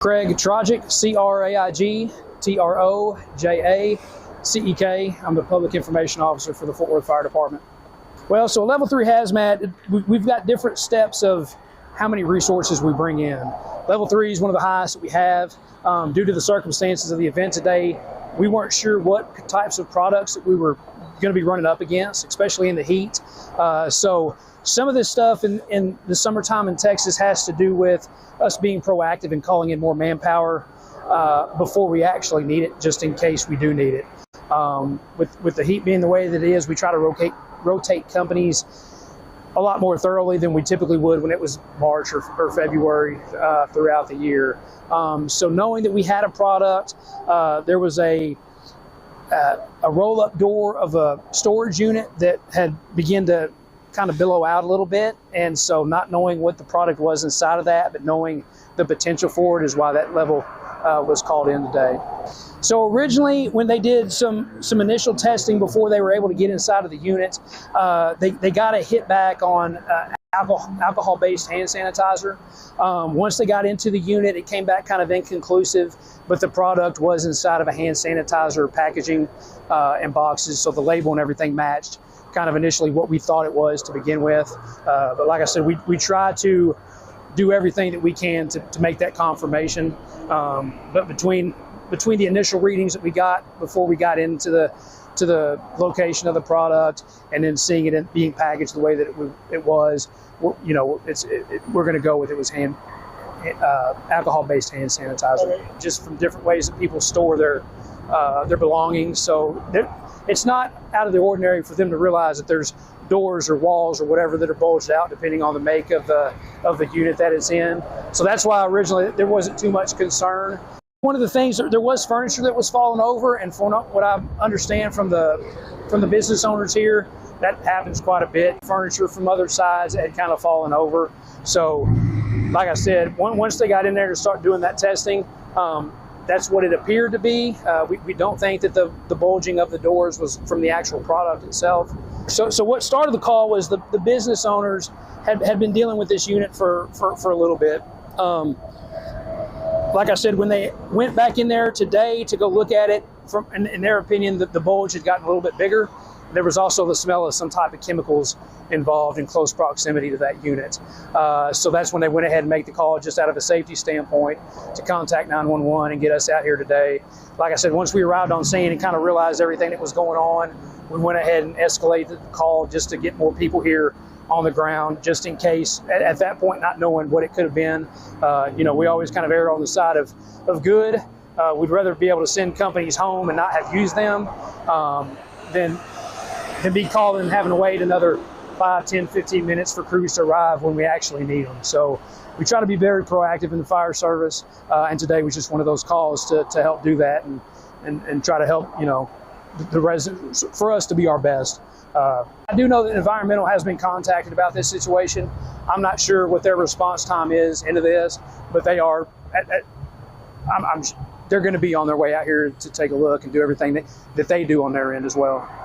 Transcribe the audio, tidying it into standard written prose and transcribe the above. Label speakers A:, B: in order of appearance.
A: Craig Trojack, C-R-A-I-G-T-R-O-J-A-C-E-K. I'm the Public Information Officer for the Fort Worth Fire Department. Well, so level 3 hazmat, we've got different steps of how many resources we bring in. Level 3 is one of the highest that we have. Due to the circumstances of the event today, we weren't sure what types of products that we were going to be running up against, especially in the heat. So some of this stuff in the summertime in Texas has to do with us being proactive and calling in more manpower before we actually need it, just in case we do need it. With the heat being the way that it is, we try to rotate companies a lot more thoroughly than we typically would when it was March or February throughout the year. So knowing that we had a product, there was a roll-up door of a storage unit that had begun to kind of billow out a little bit, and so not knowing what the product was inside of that, but knowing the potential for it is why that level was called in today. So originally, when they did some initial testing before they were able to get inside of the unit, they got a hit back on alcohol-based hand sanitizer. Once they got into the unit, it came back kind of inconclusive, but the product was inside of a hand sanitizer packaging and boxes, so the label and everything matched kind of initially what we thought it was to begin with. But like I said, we try to do everything that we can to make that confirmation. But between the initial readings that we got before we got into the location of the product and then seeing it being packaged the way that it was, we're going to go with it was alcohol-based hand sanitizer, just from different ways that people store their belongings. So it's not out of the ordinary for them to realize that there's doors or walls or whatever that are bulged out depending on the make of the unit that it's in. So that's why originally there wasn't too much concern. One of the things, there was furniture that was falling over, and from what I understand from the business owners here, that happens quite a bit. Furniture from other sides had kind of fallen over. So like I said, once they got in there to start doing that testing, that's what it appeared to be. We don't think that the bulging of the doors was from the actual product itself. So what started the call was the business owners had been dealing with this unit for a little bit. Like I said, when they went back in there today to go look at it, in their opinion, the bulge had gotten a little bit bigger. There was also the smell of some type of chemicals involved in close proximity to that unit. So that's when they went ahead and made the call, just out of a safety standpoint, to contact 911 and get us out here today. Like I said, once we arrived on scene and kind of realized everything that was going on, we went ahead and escalated the call just to get more people here on the ground, just in case, at that point, not knowing what it could have been. We always kind of err on the side of good. We'd rather be able to send companies home and not have used them than be called and having to wait another 5, 10, 15 minutes for crews to arrive when we actually need them. So we try to be very proactive in the fire service, and today was just one of those calls to help do that and try to help, the residents, for us to be our best. I do know that environmental has been contacted about this situation. I'm not sure what their response time is into this, but they are. They're going to be on their way out here to take a look and do everything that they do on their end as well.